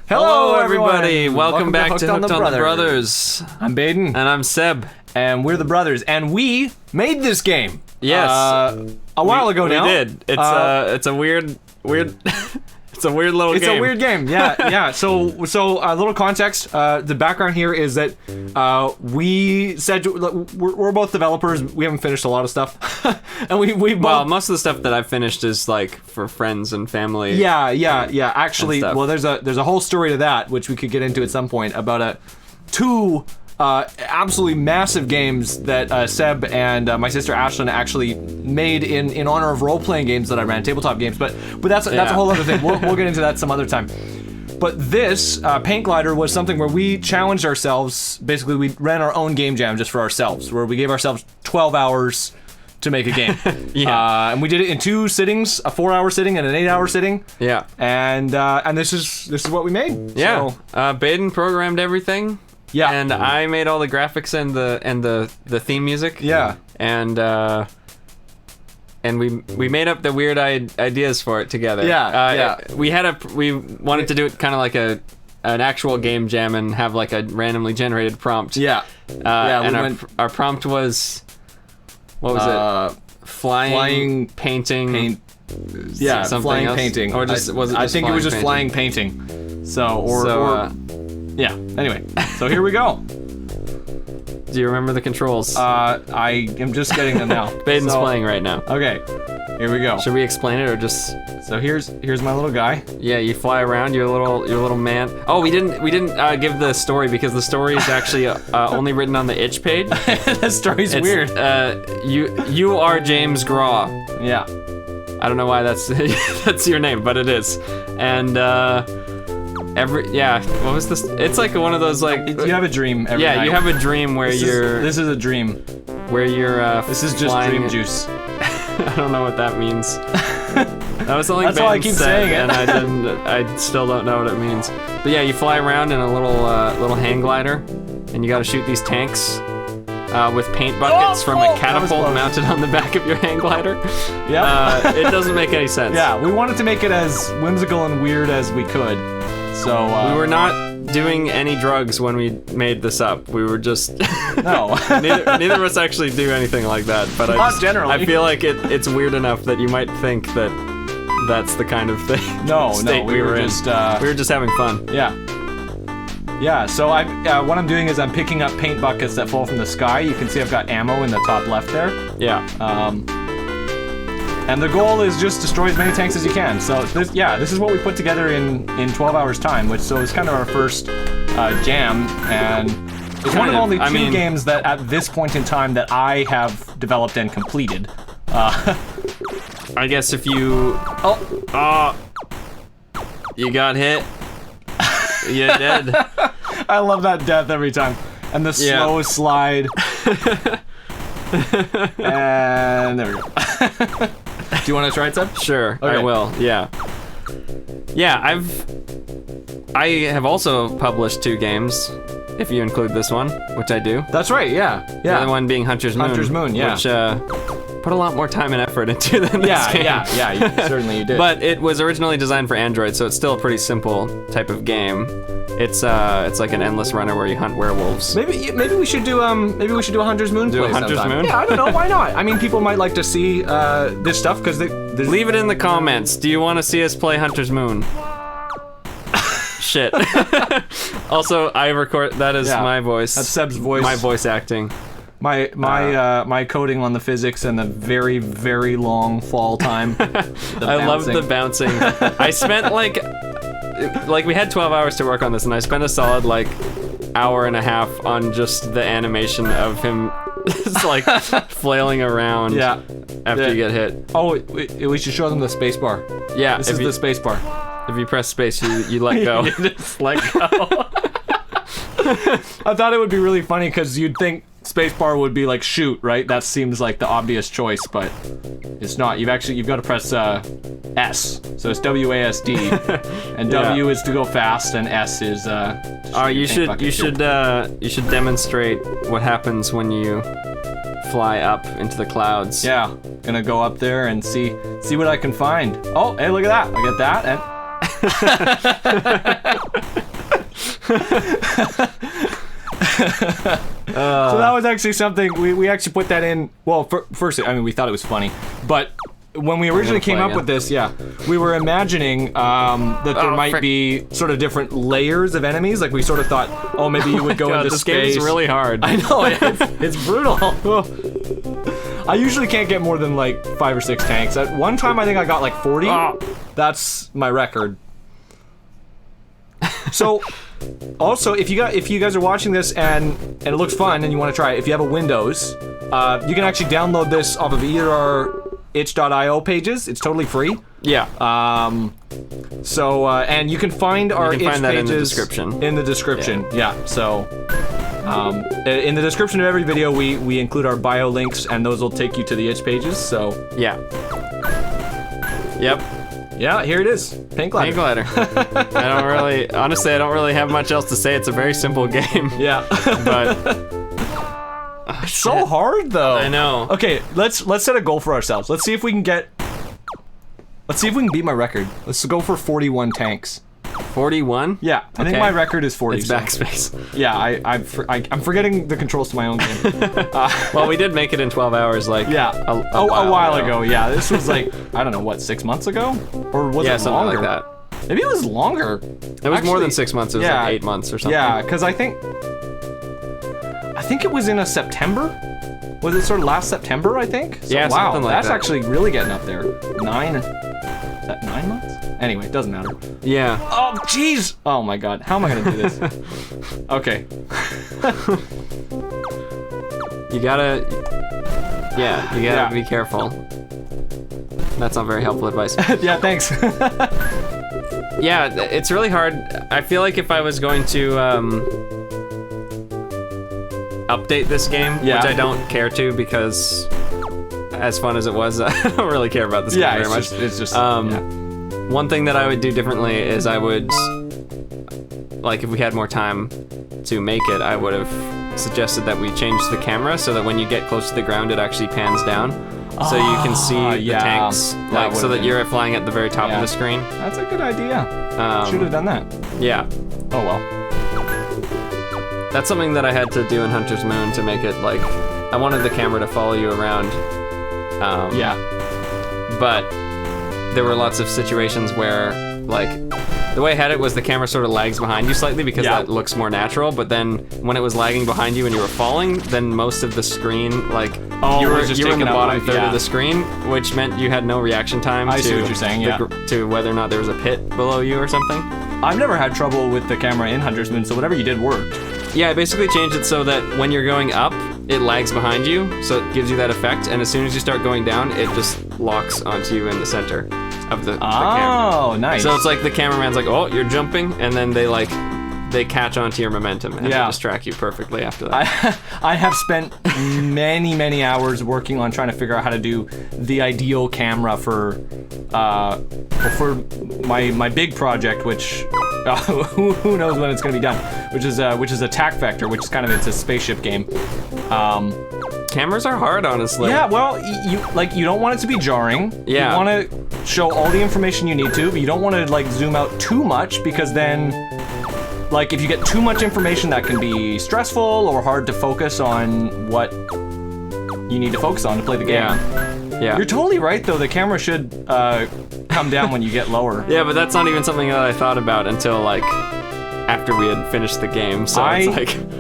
Hello, everybody. Welcome back to Hooked on the Brothers. I'm Baden. And I'm Seb. And we're the brothers. And we made this game. Yes. A while ago now. We did. It's a weird it's a weird little game. It's a weird game. Yeah. So a little context. The background here is that we said we're both developers. We haven't finished a lot of stuff. And we both... Well, most of the stuff that I've finished is like for friends and family. Yeah. Actually, well, there's a whole story to that which we could get into at some point about two absolutely massive games that Seb and my sister Ashlyn actually made in honor of role-playing games that I ran, tabletop games. But that's a whole other thing. We'll get into that some other time. But this Paint Glider was something where we challenged ourselves. Basically, we ran our own game jam just for ourselves, where we gave ourselves 12 hours to make a game. And we did it in 2 sittings, a 4-hour sitting and an 8-hour sitting. Yeah. And this is what we made. Yeah. So, Baden programmed everything. Yeah. And I made all the graphics and the theme music. Yeah. And we made up the weird ideas for it together. Yeah. We wanted to do it kind of like an actual game jam and have like a randomly generated prompt. Yeah. And our prompt was, what was it? Flying painting. Yeah, flying else? painting. Or just was it? Just I think it was just flying painting. Yeah. Anyway, so here we go. Do you remember the controls? I am just getting them now. Baden's playing right now. Okay, here we go. Should we explain it or just? So here's my little guy. Yeah, you fly around. Your little man. Oh, we didn't give the story because the story is actually only written on the itch page. The story's weird. You are James Graw. Yeah. I don't know why that's your name, but it is. And what was this? It's like one of those like you have a dream every night. You have a dream where this is a dream where you're this is just flying. dream juice. I don't know what that means. That was something that's why I keep saying it, and I still don't know what it means. But yeah, you fly around in a little hang glider, and you got to shoot these tanks with paint buckets from a catapult mounted on the back of your hang glider. Yeah. It doesn't make any sense. Yeah, we wanted to make it as whimsical and weird as we could. So we were not doing any drugs when we made this up. We were just no. neither of us actually do anything like that. But generally. I feel like it's weird enough that you might think that that's the kind of thing. No, we were just we were just having fun. Yeah. So what I'm doing is I'm picking up paint buckets that fall from the sky. You can see I've got ammo in the top left there. Yeah. And the goal is just destroy as many tanks as you can. So this is what we put together in 12 hours time, which it's kind of our first jam, and it's one of only 2 games that at this point in time that I have developed and completed. I guess if you you got hit, you're dead. I love that death every time, and the slow slide. And there we go. Do you want to try it, Seb? Sure, okay. I will. Yeah, I have also published 2 games, if you include this one, which I do. That's right. Yeah. The other one being Hunter's Moon. Hunter's Moon. Yeah. Which put a lot more time and effort into than this game. Yeah. Certainly you did. But it was originally designed for Android, so it's still a pretty simple type of game. It's like an endless runner where you hunt werewolves. Maybe we should do a Hunter's Moon. Do a Hunter's Moon? Yeah, I don't know. Why not? I mean, people might like to see this stuff because leave it in the comments. Do you want to see us play Hunter's Moon? Shit. Also, I record. That is my voice. That's Seb's voice. My voice acting. My coding on the physics and the very, very long fall time. I love the bouncing. I spent like we had 12 hours to work on this, and I spent a solid hour and a half on just the animation of him just flailing around after you get hit. Oh, we should show them the space bar. Yeah, this is the space bar. If you press space, you let go. You just let go. I thought it would be really funny because you'd think spacebar would be like shoot, right? That seems like the obvious choice, but it's not. You've got to press S. So it's WASD, and W is to go fast, and S is. You should demonstrate what happens when you fly up into the clouds. Yeah, gonna go up there and see what I can find. Oh, hey, look at that! I get that, and So that was actually something we actually put that in. Well, first, I mean, we thought it was funny, but when we originally came up with this, we were imagining that there might be sort of different layers of enemies. Like we sort of thought, oh, maybe you would go into this space. Game is really hard. I know, it's brutal. I usually can't get more than like 5 or 6 tanks. At one time, I think I got like 40. That's my record. So, also, if you guys are watching this and it looks fun and you want to try it, if you have a Windows, you can actually download this off of either our itch.io pages. It's totally free. Yeah. And you can find our itch find that pages in the description. In the description, yeah. So, in the description of every video, we include our bio links, and those will take you to the itch pages. So. Yeah. Yep. Yeah, here it is. Paint Glider. Honestly, I don't really have much else to say. It's a very simple game. Yeah. But it's so hard though. I know. Okay, let's set a goal for ourselves. Let's see if we can beat my record. Let's go for 41 tanks. 41? Yeah, I think my record is 40. It's backspace. Yeah, I'm forgetting the controls to my own game. Well, we did make it in 12 hours, like a while ago. Yeah, this was like, I don't know, what, 6 months ago? Or was it longer? Something like that. Maybe it was longer. It was more than 6 months. It was like 8 months or something. Yeah, because I think it was in a September. Was it sort of last September, I think? So, yeah, wow, something like that's that. actually really getting up there. Is that 9 months? Anyway, it doesn't matter. Yeah. Oh, jeez! Oh my god, how am I gonna do this? Okay. You gotta be careful. That's not very helpful advice. Yeah, thanks. Yeah, it's really hard. I feel like if I was going to update this game, which I don't care to because as fun as it was, I don't really care about this game very much. It's just one thing that I would do differently is I would, like if we had more time to make it, I would have suggested that we change the camera so that when you get close to the ground, it actually pans down. So you can see the tanks, like so that you're flying at the very top of the screen. That's a good idea. Should have done that. Yeah. Oh well. That's something that I had to do in Hunter's Moon to make it like, I wanted the camera to follow you around. But there were lots of situations where, like, the way I had it was the camera sort of lags behind you slightly because that looks more natural, but then when it was lagging behind you and you were falling, then most of the screen, like, you were in the bottom third of the screen, which meant you had no reaction time to whether or not there was a pit below you or something. I've never had trouble with the camera in Hunter's Moon, so whatever you did worked. Yeah, I basically changed it so that when you're going up, it lags behind you, so it gives you that effect, and as soon as you start going down, it just locks onto you in the center of the camera. Oh, nice. So it's like the cameraman's like, oh, you're jumping, and then they catch onto your momentum and they just track you perfectly after that. I have spent many hours working on trying to figure out how to do the ideal camera for my big project, which who knows when it's going to be done, which is Attack Vector, which is it's a spaceship game. Cameras are hard, honestly. Yeah, well, you don't want it to be jarring. Yeah. You want to show all the information you need to, but you don't want to zoom out too much because then, if you get too much information, that can be stressful or hard to focus on what you need to focus on to play the game. Yeah. You're totally right, though. The camera should come down when you get lower. Yeah, but that's not even something that I thought about until after we had finished the game. So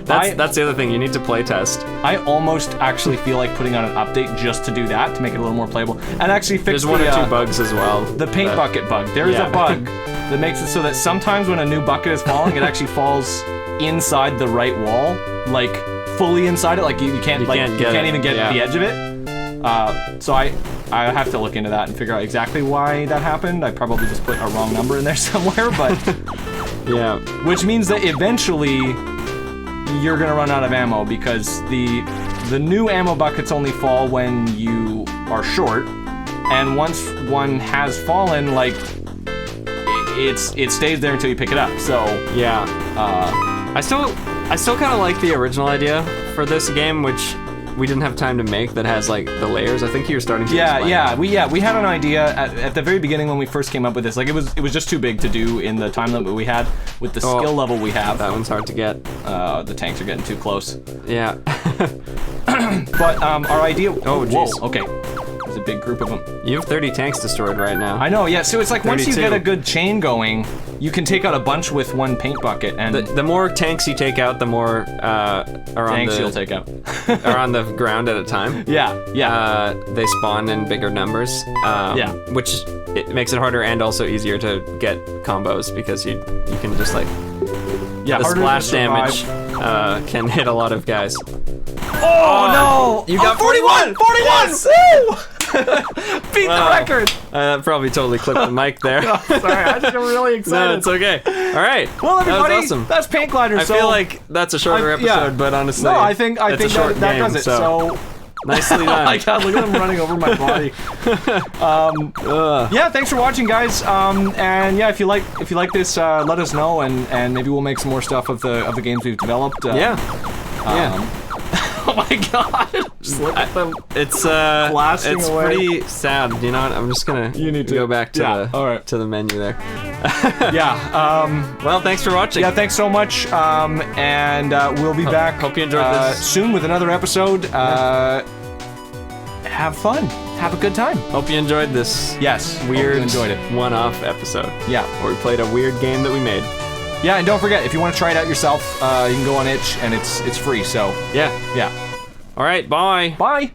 that's the other thing. You need to play test. I almost actually feel like putting on an update just to do that, to make it a little more playable, and actually fix There's one or two bugs as well. The paint bucket bug. There is a bug that makes it so that sometimes when a new bucket is falling, it actually falls inside the right wall, fully inside it. You can't even get the edge of it. So I have to look into that and figure out exactly why that happened. I probably just put a wrong number in there somewhere, but yeah. Which means that eventually you're gonna run out of ammo because the new ammo buckets only fall when you are short, and once one has fallen, it stays there until you pick it up. So yeah. I still kind of like the original idea for this game, which we didn't have time to make that has like the layers. I think you were starting to explain it. We had an idea at the very beginning when we first came up with this. Like it was just too big to do in the time limit we had with the skill level we have. That one's hard to get. The tanks are getting too close. Yeah. But our idea. Oh, jeez. Whoa, okay. There's a big group of them. You have 30 tanks destrored right now. I know. Yeah. So it's like 32. once you get a good chain going, you can take out a bunch with one paint bucket, and The more tanks you take out, the more are tanks you'll take out. are on the ground at a time. Yeah. They spawn in bigger numbers. Which it makes it harder and also easier to get combos because you can just like the splash damage can hit a lot of guys. Oh no! You got 41! 41! Yes! Woo! Beat the record! Probably totally clipped the mic there. Sorry, I just got really excited. No, it's okay. All right. Well, everybody, that was awesome. that's Paint Glider. I feel like that's a shorter episode, but honestly, no, I think a short that game, does it. So nicely done. Oh my god, look at him running over my body. Yeah, thanks for watching, guys. And yeah, if you like this, let us know, and maybe we'll make some more stuff of the games we've developed. Yeah. Oh my god! Just look at them. It's blasting it's away. pretty sad. You know what? I'm just gonna go back to to the menu there. Yeah. Well, thanks for watching. Yeah, thanks so much. And we'll be back. Hope you enjoyed this soon with another episode. Have fun. Have a good time. Hope you enjoyed this. Yes. Weird. Enjoyed it. One-off episode. Yeah. Where we played a weird game that we made. Yeah, and don't forget, if you want to try it out yourself, you can go on itch, and it's free. So yeah. Yeah. All right. Bye. Bye.